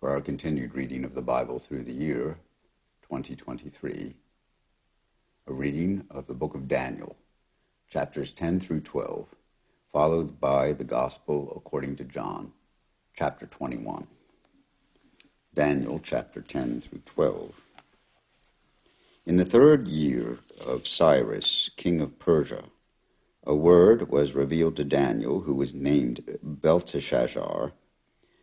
for our continued reading of the Bible through the year 2023, a reading of the book of Daniel, chapters 10 through 12, followed by the Gospel according to John, chapter 21. Daniel, chapter 10 through 12. In the third year of Cyrus, king of Persia, a word was revealed to Daniel, who was named Belteshazzar,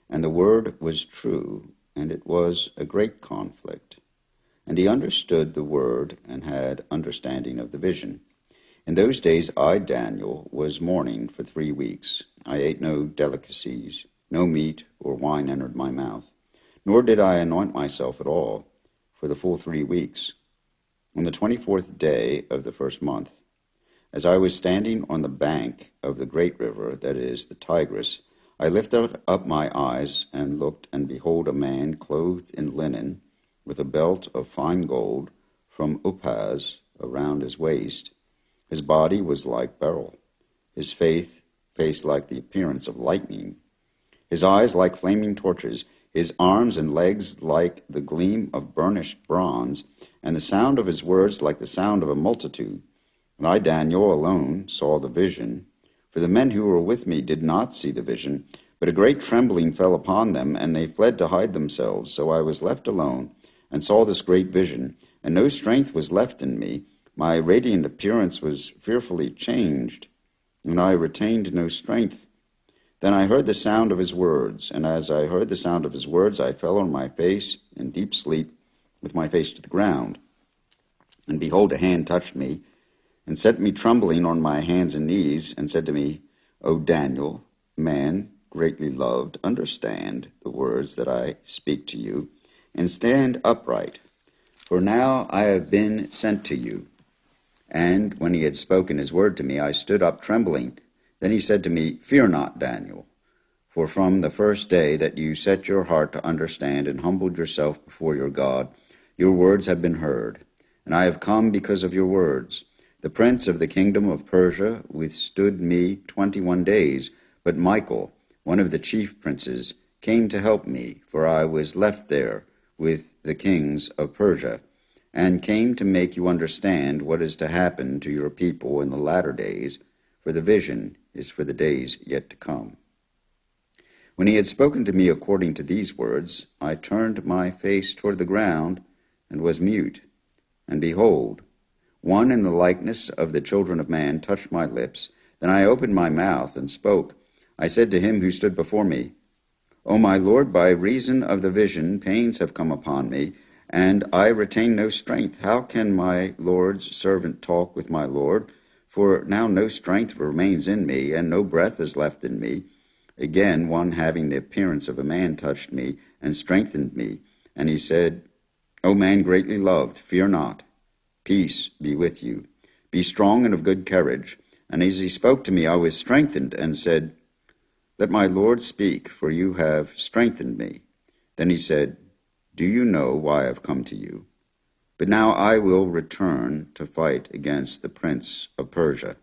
and the word was true, and it was a great conflict. And he understood the word and had understanding of the vision. In those days I, Daniel, was mourning for 3 weeks. I ate no delicacies, no meat or wine entered my mouth, nor did I anoint myself at all for the full 3 weeks. On the 24th day of the first month, as I was standing on the bank of the great river, that is, the Tigris, I lifted up my eyes and looked, and behold, a man clothed in linen, with a belt of fine gold from Uphaz around his waist. His body was like beryl, his face like the appearance of lightning, his eyes like flaming torches, his arms and legs like the gleam of burnished bronze, and the sound of his words like the sound of a multitude. And I, Daniel, alone saw the vision. For the men who were with me did not see the vision, but a great trembling fell upon them, and they fled to hide themselves. So I was left alone, and saw this great vision, and no strength was left in me. My radiant appearance was fearfully changed, and I retained no strength. Then I heard the sound of his words, and as I heard the sound of his words, I fell on my face in deep sleep, with my face to the ground. And behold, a hand touched me, and set me trembling on my hands and knees, and said to me, O Daniel, man greatly loved, understand the words that I speak to you, and stand upright, for now I have been sent to you. And when he had spoken his word to me, I stood up trembling. Then he said to me, Fear not, Daniel, for from the first day that you set your heart to understand and humbled yourself before your God, your words have been heard, and I have come because of your words. The prince of the kingdom of Persia withstood me 21 days, but Michael, one of the chief princes, came to help me, for I was left there with the kings of Persia, and came to make you understand what is to happen to your people in the latter days, for the vision is for the days yet to come. When he had spoken to me according to these words, I turned my face toward the ground and was mute. And behold, one in the likeness of the children of man touched my lips. Then I opened my mouth and spoke. I said to him who stood before me, O my Lord, by reason of the vision, pains have come upon me, and I retain no strength. How can my Lord's servant talk with my Lord? For now no strength remains in me, and no breath is left in me. Again, one having the appearance of a man touched me and strengthened me. And he said, O man greatly loved, fear not. Peace be with you. Be strong and of good courage. And as he spoke to me, I was strengthened, and said, Let my Lord speak, for you have strengthened me. Then he said, Do you know why I have come to you? But now I will return to fight against the prince of Persia.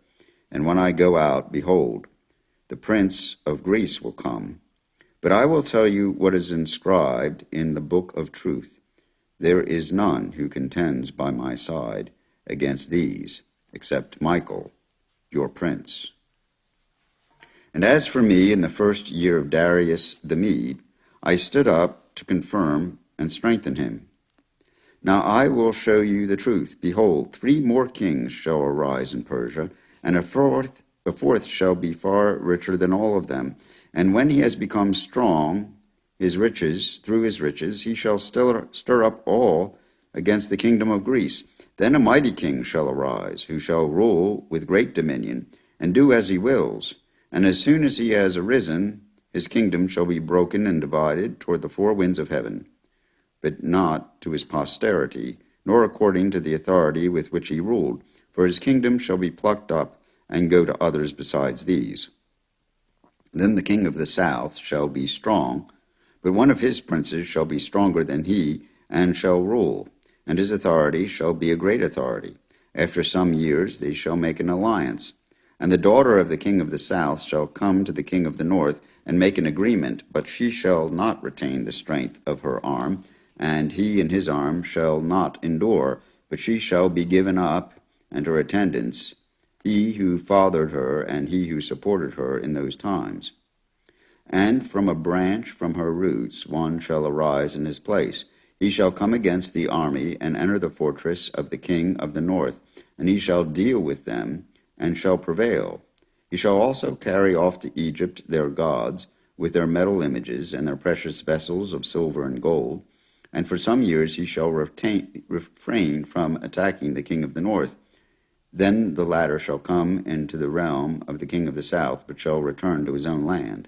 And when I go out, behold, the prince of Greece will come. But I will tell you what is inscribed in the book of truth. There is none who contends by my side against these, except Michael, your prince. And as for me, in the first year of Darius the Mede, I stood up to confirm and strengthen him. Now I will show you the truth. Behold, 3 more kings shall arise in Persia, and a fourth shall be far richer than all of them. And when he has become strong, through his riches, he shall stir up all against the kingdom of Greece. Then a mighty king shall arise, who shall rule with great dominion, and do as he wills. And as soon as he has arisen, his kingdom shall be broken and divided toward the 4 winds of heaven, but not to his posterity, nor according to the authority with which he ruled. For his kingdom shall be plucked up and go to others besides these. Then the king of the south shall be strong, but one of his princes shall be stronger than he, and shall rule, and his authority shall be a great authority. After some years they shall make an alliance. And the daughter of the king of the south shall come to the king of the north, and make an agreement, but she shall not retain the strength of her arm, and he and his arm shall not endure, but she shall be given up, and her attendants, he who fathered her and he who supported her in those times. And from a branch from her roots one shall arise in his place. He shall come against the army and enter the fortress of the king of the north, and he shall deal with them and shall prevail. He shall also carry off to Egypt their gods, with their metal images and their precious vessels of silver and gold. And for some years he shall refrain from attacking the king of the north. Then the latter shall come into the realm of the king of the south, but shall return to his own land.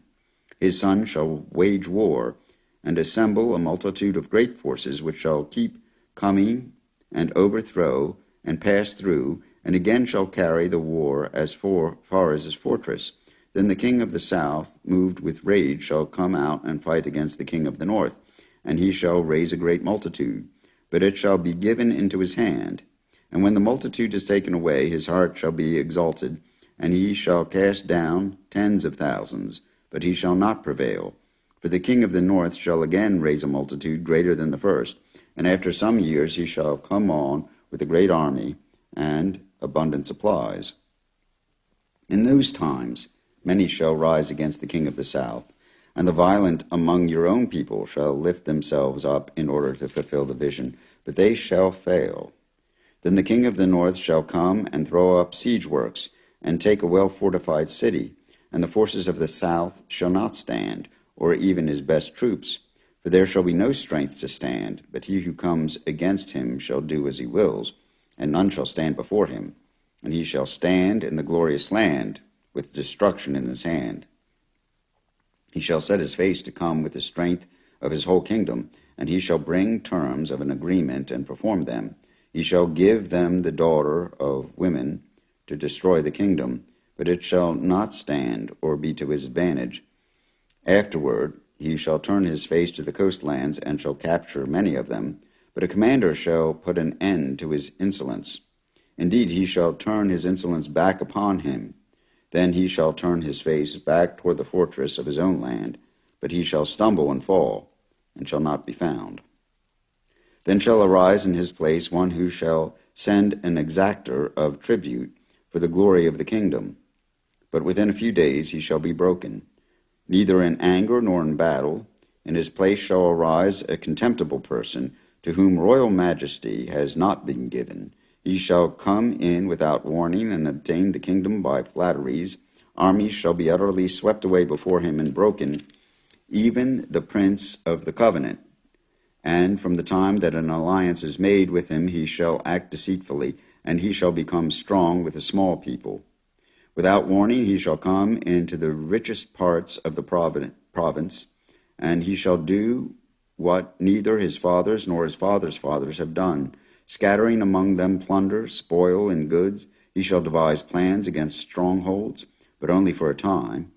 His son shall wage war, and assemble a multitude of great forces, which shall keep coming and overthrow and pass through, and again shall carry the war as far as his fortress. Then the king of the south, moved with rage, shall come out and fight against the king of the north, and he shall raise a great multitude, but it shall be given into his hand. And when the multitude is taken away, his heart shall be exalted, and he shall cast down tens of thousands, but he shall not prevail. For the king of the north shall again raise a multitude greater than the first, and after some years he shall come on with a great army and abundant supplies. In those times many shall rise against the king of the south, and the violent among your own people shall lift themselves up in order to fulfill the vision, but they shall fail. Then the king of the north shall come and throw up siege works, and take a well-fortified city, and the forces of the south shall not stand, or even his best troops. For there shall be no strength to stand, but he who comes against him shall do as he wills, and none shall stand before him. And he shall stand in the glorious land, with destruction in his hand. He shall set his face to come with the strength of his whole kingdom, and he shall bring terms of an agreement and perform them. He shall give them the daughter of women to destroy the kingdom, but it shall not stand or be to his advantage. Afterward he shall turn his face to the coastlands and shall capture many of them, but a commander shall put an end to his insolence. Indeed, he shall turn his insolence back upon him. Then he shall turn his face back toward the fortress of his own land, but he shall stumble and fall, and shall not be found. Then shall arise in his place one who shall send an exactor of tribute for the glory of the kingdom. But within a few days he shall be broken, neither in anger nor in battle. In his place shall arise a contemptible person, to whom royal majesty has not been given. He shall come in without warning and obtain the kingdom by flatteries. Armies shall be utterly swept away before him and broken, even the prince of the covenant. And from the time that an alliance is made with him, he shall act deceitfully, and he shall become strong with a small people. Without warning he shall come into the richest parts of the province, and he shall do what neither his fathers nor his fathers' fathers have done, scattering among them plunder, spoil, and goods. He shall devise plans against strongholds, but only for a time.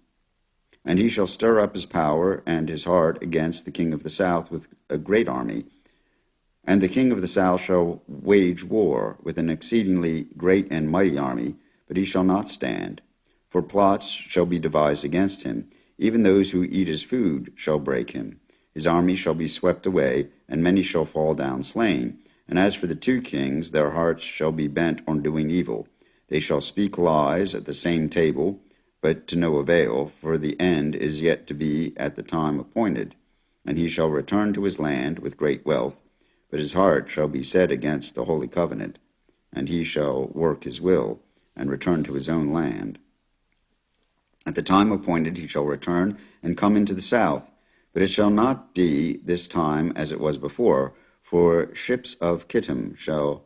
And he shall stir up his power and his heart against the king of the south with a great army. And the king of the south shall wage war with an exceedingly great and mighty army, but he shall not stand. For plots shall be devised against him. Even those who eat his food shall break him. His army shall be swept away, and many shall fall down slain. And as for the two kings, their hearts shall be bent on doing evil. They shall speak lies at the same table, but to no avail, for the end is yet to be at the time appointed. And he shall return to his land with great wealth, but his heart shall be set against the holy covenant, and he shall work his will, and return to his own land. At the time appointed he shall return and come into the south, but it shall not be this time as it was before, for ships of Kittim shall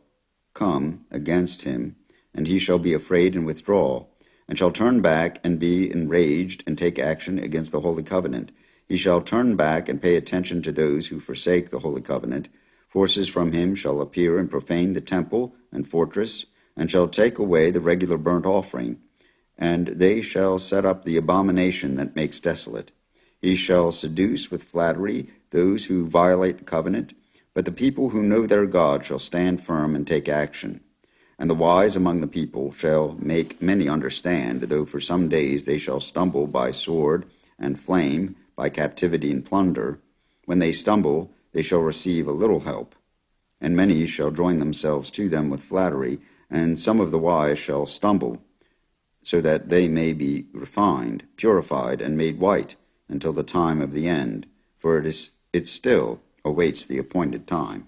come against him, and he shall be afraid and withdraw, and shall turn back and be enraged and take action against the holy covenant. He shall turn back and pay attention to those who forsake the holy covenant. Forces from him shall appear and profane the temple and fortress, and shall take away the regular burnt offering, and they shall set up the abomination that makes desolate. He shall seduce with flattery those who violate the covenant, but the people who know their God shall stand firm and take action. And the wise among the people shall make many understand, though for some days they shall stumble by sword and flame, by captivity and plunder. When they stumble, they shall receive a little help. And many shall join themselves to them with flattery, and some of the wise shall stumble, so that they may be refined, purified, and made white until the time of the end, for it still awaits the appointed time.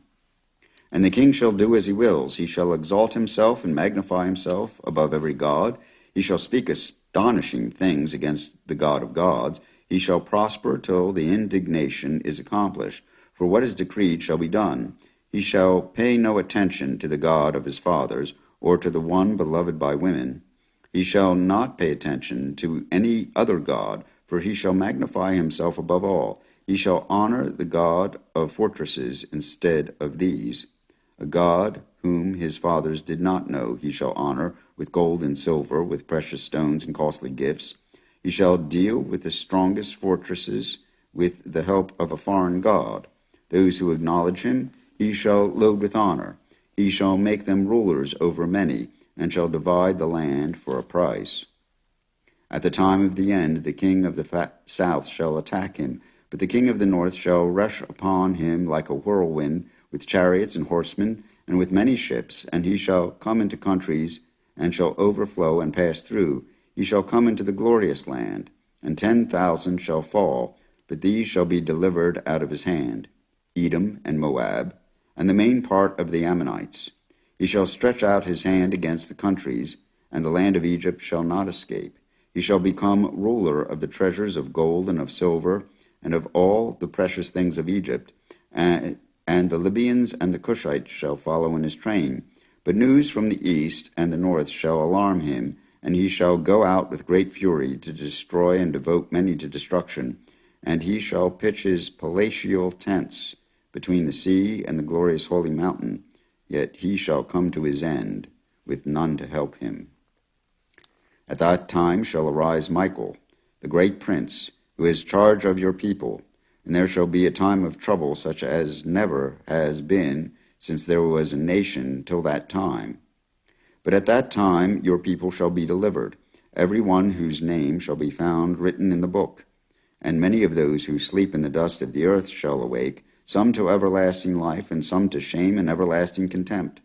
And the king shall do as he wills. He shall exalt himself and magnify himself above every god. He shall speak astonishing things against the God of gods. He shall prosper till the indignation is accomplished, for what is decreed shall be done. He shall pay no attention to the God of his fathers, or to the one beloved by women. He shall not pay attention to any other god, for he shall magnify himself above all. He shall honor the God of fortresses instead of these. A God whom his fathers did not know he shall honor with gold and silver, with precious stones and costly gifts. He shall deal with the strongest fortresses with the help of a foreign god. Those who acknowledge him he shall load with honor. He shall make them rulers over many, and shall divide the land for a price. At the time of the end, the king of the south shall attack him, but the king of the north shall rush upon him like a whirlwind, with chariots and horsemen, and with many ships, and he shall come into countries, and shall overflow and pass through. He shall come into the glorious land, and 10,000 shall fall, but these shall be delivered out of his hand, Edom and Moab, and the main part of the Ammonites. He shall stretch out his hand against the countries, and the land of Egypt shall not escape. He shall become ruler of the treasures of gold and of silver, and of all the precious things of Egypt, and the Libyans and the Cushites shall follow in his train. But news from the east and the north shall alarm him, and he shall go out with great fury to destroy and devote many to destruction. And he shall pitch his palatial tents between the sea and the glorious holy mountain. Yet he shall come to his end, with none to help him. At that time shall arise Michael, the great prince, who has charge of your people. And there shall be a time of trouble such as never has been since there was a nation till that time. But at that time your people shall be delivered, every one whose name shall be found written in the book. And many of those who sleep in the dust of the earth shall awake, some to everlasting life, and some to shame and everlasting contempt.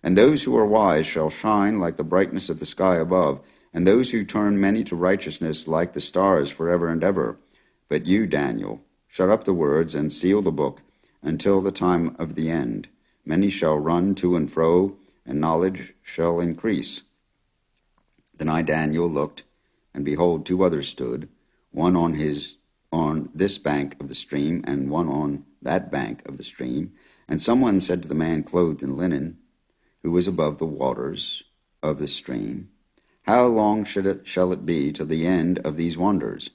And those who are wise shall shine like the brightness of the sky above, and those who turn many to righteousness like the stars forever and ever. But you, Daniel, shut up the words and seal the book until the time of the end. Many shall run to and fro, and knowledge shall increase. Then I, Daniel, looked, and behold, two others stood, one on this bank of the stream, and one on that bank of the stream. And someone said to the man clothed in linen, who was above the waters of the stream, How long shall it be till the end of these wonders?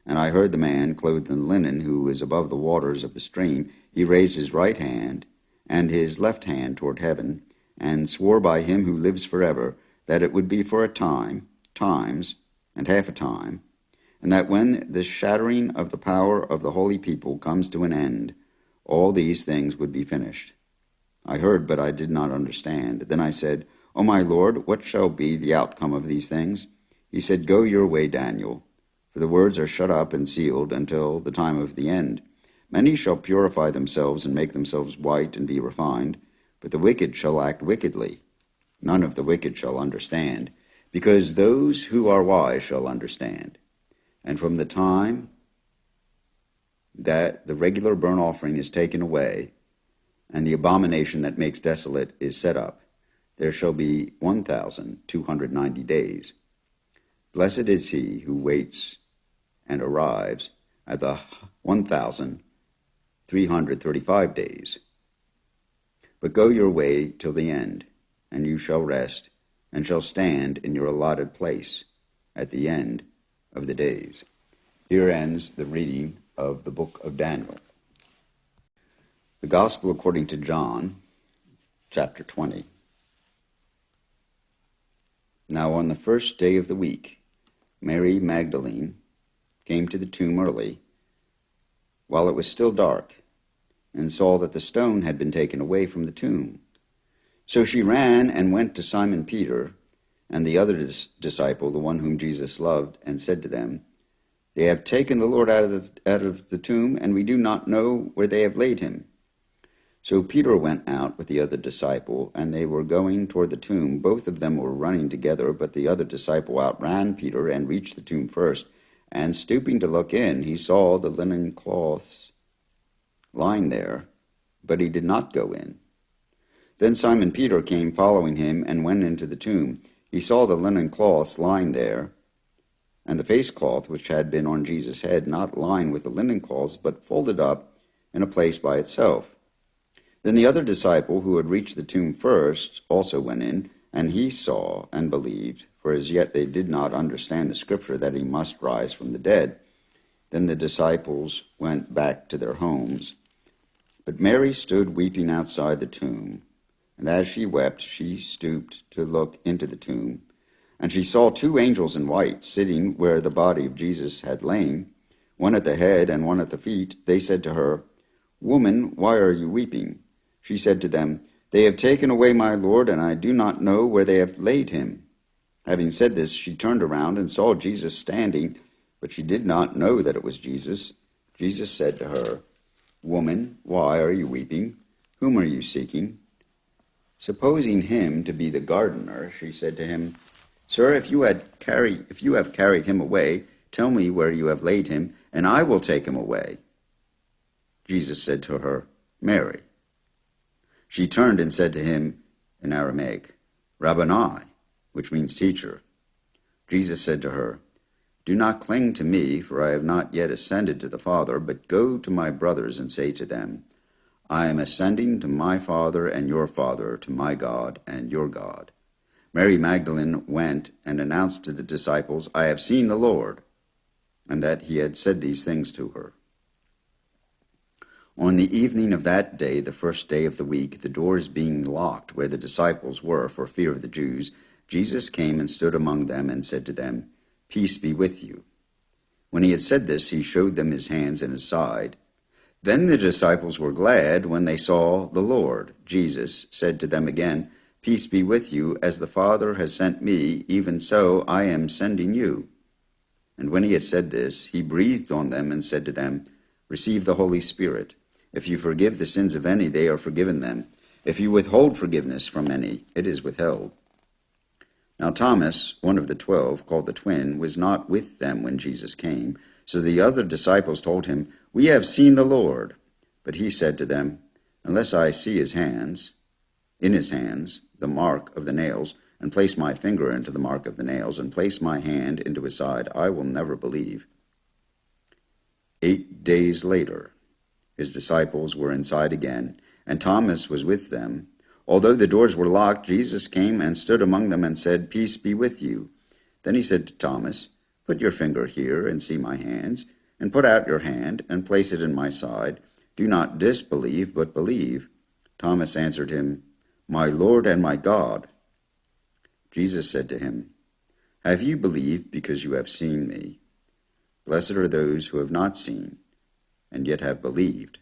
And I heard the man clothed in linen, who was above the waters of the stream, he raised his right hand and his left hand toward heaven, and swore by him who lives forever, that it would be for a time, times, and half a time, and that when the shattering of the power of the holy people comes to an end, all these things would be finished. I heard, but I did not understand. Then I said, O my Lord, what shall be the outcome of these things? He said, Go your way, Daniel, for the words are shut up and sealed until the time of the end. Many shall purify themselves and make themselves white and be refined, but the wicked shall act wickedly. None of the wicked shall understand, because those who are wise shall understand. And from the time that the regular burnt offering is taken away, and the abomination that makes desolate is set up, there shall be 1,290 days. Blessed is he who waits and arrives at the 1,335 days. But go your way till the end, and you shall rest, and shall stand in your allotted place at the end of the days. Here ends the reading of the book of Daniel. The Gospel according to John, chapter 20. Now on the first day of the week, Mary Magdalene came to the tomb early, while it was still dark, and saw that the stone had been taken away from the tomb. So she ran and went to Simon Peter and the other disciple, the one whom Jesus loved, and said to them, They have taken the Lord out of the tomb, and we do not know where they have laid him." So Peter went out with the other disciple, and they were going toward the tomb. Both of them were running together, but the other disciple outran Peter and reached the tomb first. And stooping to look in, he saw the linen cloths lying there, but he did not go in. Then Simon Peter came following him and went into the tomb. He saw the linen cloths lying there, and the face cloth which had been on Jesus' head, not lying with the linen cloths, but folded up in a place by itself. Then the other disciple, who had reached the tomb first, also went in, and he saw and believed, for as yet they did not understand the scripture that he must rise from the dead. Then the disciples went back to their homes. But Mary stood weeping outside the tomb, and as she wept, she stooped to look into the tomb. And she saw two angels in white sitting where the body of Jesus had lain, one at the head and one at the feet. They said to her, "Woman, why are you weeping?" She said to them, "They have taken away my Lord, and I do not know where they have laid him." Having said this, she turned around and saw Jesus standing, but she did not know that it was Jesus. Jesus said to her, "Woman, why are you weeping? Whom are you seeking?" Supposing him to be the gardener, she said to him, "Sir, if you have carried him away, tell me where you have laid him, and I will take him away." Jesus said to her, "Mary." She turned and said to him in Aramaic, "Rabboni," which means teacher. Jesus said to her, "Do not cling to me, for I have not yet ascended to the Father, but go to my brothers and say to them, I am ascending to my Father and your Father, to my God and your God." Mary Magdalene went and announced to the disciples, "I have seen the Lord," and that he had said these things to her. On the evening of that day, the first day of the week, the doors being locked where the disciples were for fear of the Jews, Jesus came and stood among them and said to them, "Peace be with you." When he had said this, he showed them his hands and his side. Then the disciples were glad when they saw the Lord. Jesus said to them again, "Peace be with you. As the Father has sent me, even so I am sending you." And when he had said this, he breathed on them and said to them, "Receive the Holy Spirit. If you forgive the sins of any, they are forgiven them. If you withhold forgiveness from any, it is withheld." Now Thomas, one of the 12, called the twin, was not with them when Jesus came. So the other disciples told him, "We have seen the Lord." But he said to them, "Unless I see in his hands, the mark of the nails, and place my finger into the mark of the nails, and place my hand into his side, I will never believe." 8 days later, his disciples were inside again, and Thomas was with them. Although the doors were locked, Jesus came and stood among them and said, "Peace be with you." Then he said to Thomas, "Put your finger here and see my hands, and put out your hand and place it in my side. Do not disbelieve, but believe." Thomas answered him, "My Lord and my God." Jesus said to him, "Have you believed because you have seen me? Blessed are those who have not seen, and yet have believed."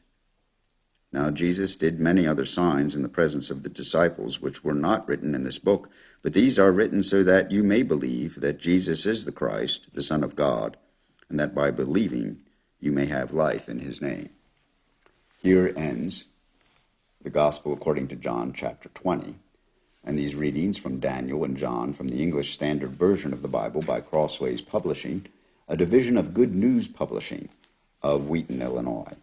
Now Jesus did many other signs in the presence of the disciples, which were not written in this book, but these are written so that you may believe that Jesus is the Christ, the Son of God, and that by believing you may have life in his name. Here ends the Gospel according to John chapter 20, and these readings from Daniel and John from the English Standard Version of the Bible by Crossways Publishing, a division of Good News Publishing of Wheaton, Illinois.